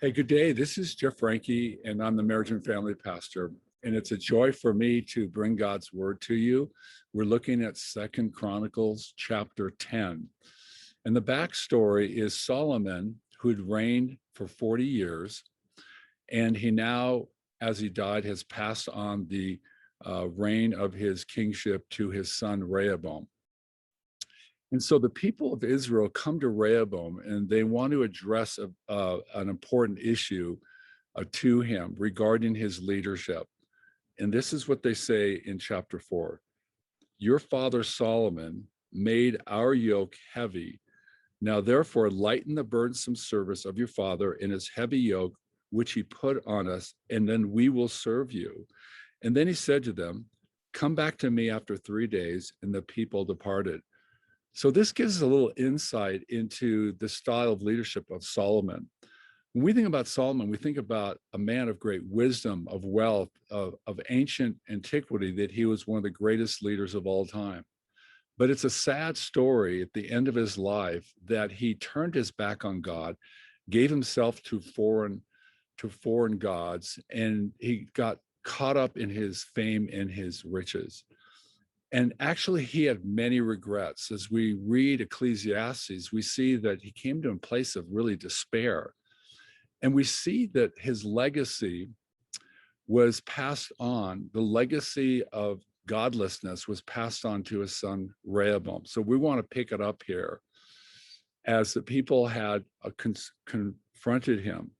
Hey, good day. This is Jeff Reinke, and I'm the marriage and family pastor. And it's a joy for me to bring God's word to you. We're looking at Second Chronicles chapter 10. And the backstory is Solomon, who'd reigned for 40 years. And he now, as he died, has passed on the reign of his kingship to his son Rehoboam. And so the people of Israel come to Rehoboam and they want to address an important issue to him regarding his leadership. And this is what they say in chapter 4. Your father Solomon made our yoke heavy. Now therefore lighten the burdensome service of your father in his heavy yoke, which he put on us, and then we will serve you. And then he said to them, come back to me after 3 days. And the people departed. So this gives us a little insight into the style of leadership of Solomon. When we think about Solomon, we think about a man of great wisdom, of wealth, of ancient antiquity, that he was one of the greatest leaders of all time. But it's a sad story at the end of his life that he turned his back on God, gave himself to foreign gods, and he got caught up in his fame and his riches. And actually, he had many regrets. As we read Ecclesiastes, we see that he came to a place of really despair. And we see that his legacy was passed on. The legacy of godlessness was passed on to his son Rehoboam. So we want to pick it up here as the people had confronted him.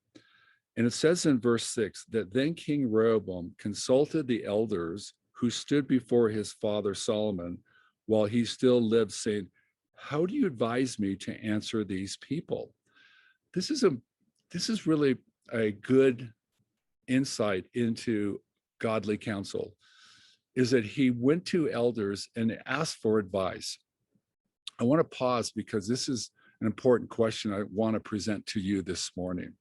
And it says in verse 6 that then King Rehoboam consulted the elders who stood before his father Solomon while he still lived, saying, how do you advise me to answer these people? This is really a good insight into godly counsel, is that he went to elders and asked for advice. I want to pause because this is an important question I want to present to you this morning.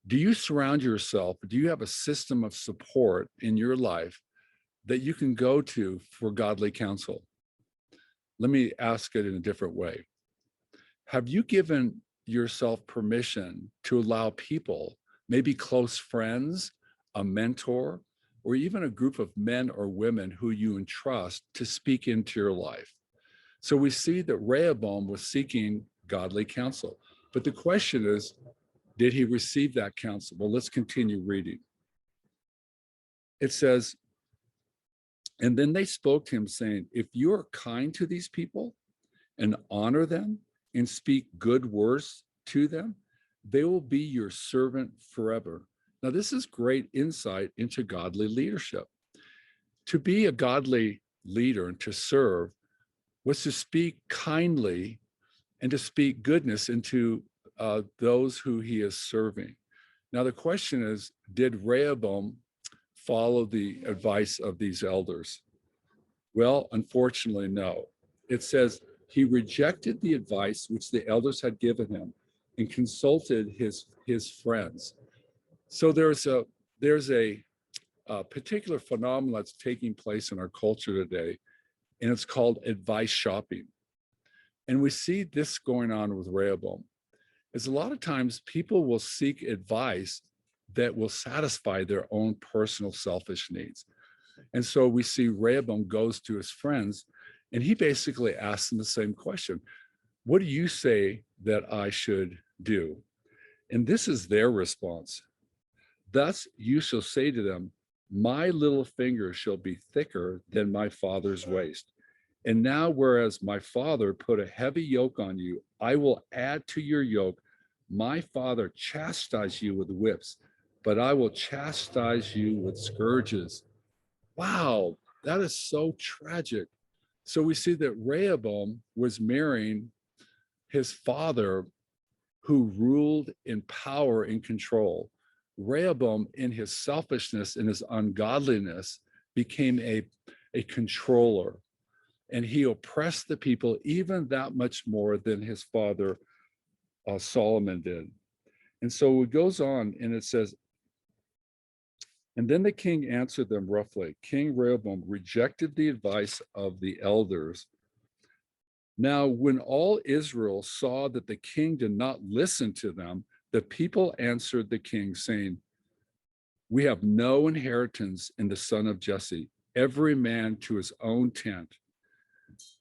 Do you surround yourself? Do you have a system of support in your life that you can go to for godly counsel? Let me ask it in a different way. Have you given yourself permission to allow people, maybe close friends, a mentor, or even a group of men or women who you entrust to speak into your life? So we see that Rehoboam was seeking godly counsel. But the question is, did he receive that counsel? Well, let's continue reading. It says, and then they spoke to him saying, if you are kind to these people and honor them and speak good words to them, they will be your servant forever. Now, this is great insight into godly leadership. To be a godly leader and to serve was to speak kindly and to speak goodness into those who he is serving. Now, the question is, did Rehoboam follow the advice of these elders? Well, unfortunately, no. It says he rejected the advice which the elders had given him and consulted his friends. So there's a particular phenomenon that's taking place in our culture today, and it's called advice shopping. And we see this going on with Rehoboam. Is a lot of times people will seek advice that will satisfy their own personal selfish needs. And so we see Rehoboam goes to his friends and he basically asks them the same question. What do you say that I should do? And this is their response. Thus you shall say to them, my little finger shall be thicker than my father's waist. And now, whereas my father put a heavy yoke on you, I will add to your yoke. My father chastised you with whips, but I will chastise you with scourges. Wow, that is so tragic. So we see that Rehoboam was marrying his father who ruled in power and control. Rehoboam, in his selfishness and his ungodliness, became a controller. And he oppressed the people even that much more than his father Solomon did. And so it goes on and it says, and then the king answered them roughly. King Rehoboam rejected the advice of the elders. Now, when all Israel saw that the king did not listen to them, The people answered the king, saying, "We have no inheritance in the son of Jesse, every man to his own tent.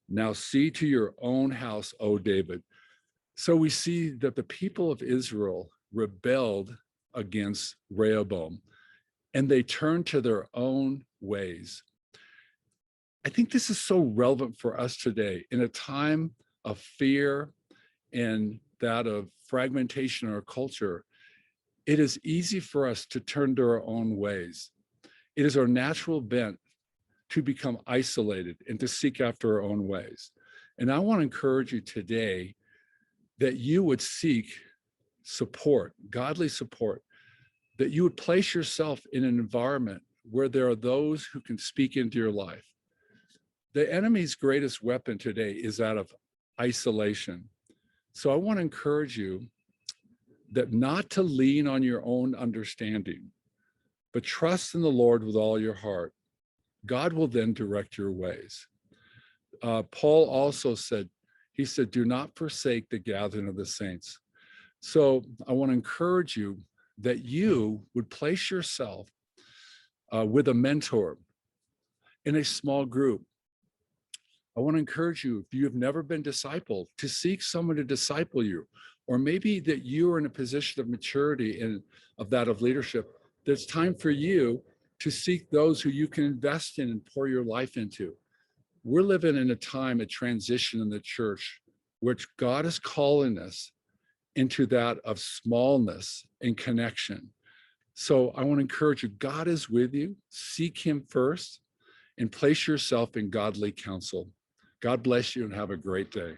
Now see to your own house, O David." So we see that the people of Israel rebelled against Rehoboam, and they turned to their own ways. I think this is so relevant for us today in a time of fear and that of fragmentation in our culture. It is easy for us to turn to our own ways. It is our natural bent to become isolated and to seek after our own ways. And I want to encourage you today that you would seek support, godly support, that you would place yourself in an environment where there are those who can speak into your life. The enemy's greatest weapon today is that of isolation. So I want to encourage you that not to lean on your own understanding, but trust in the Lord with all your heart. God will then direct your ways. Paul also said, he said, "Do not forsake the gathering of the saints." So I want to encourage you that you would place yourself with a mentor in a small group. I want to encourage you, if you have never been discipled, to seek someone to disciple you, or maybe that you are in a position of maturity and of that of leadership. There's time for you to seek those who you can invest in and pour your life into. We're living in a time of transition in the church, which God is calling us into that of smallness and connection. So I want to encourage you, God is with you. Seek him first and place yourself in godly counsel. God bless you and have a great day.